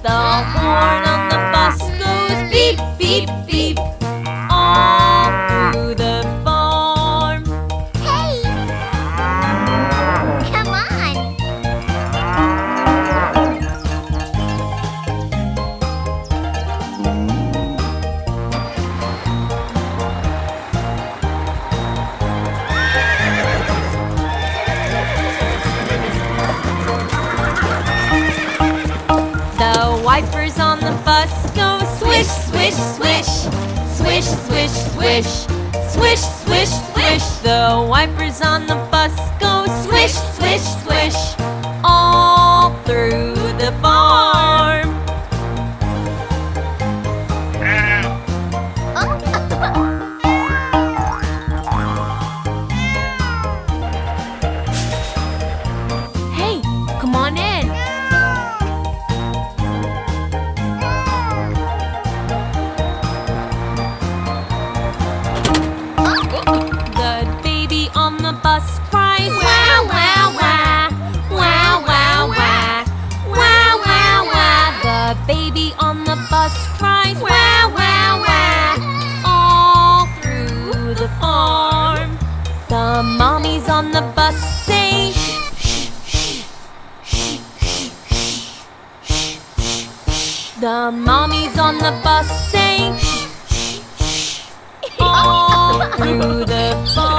The horn on the bus goes beep, beep, beep, all through the farm. Hey! Come on! The wipers on the bus go swish, swish, swish, swish, swish, swish, swish, swish, swish. The wipers on the bus go swish, swish, swish, all through the farm. Hey, come on in. The baby on the bus cries wow, wow, wow, wow, wow, wow, wow, wow, wow. The baby on the bus cries wow, wow, wow, all through the farm. The mommies on the bus say shh, shh, shh, shh, shh, shh. The mommies on the bus say shh, shh, shh, all through the farm.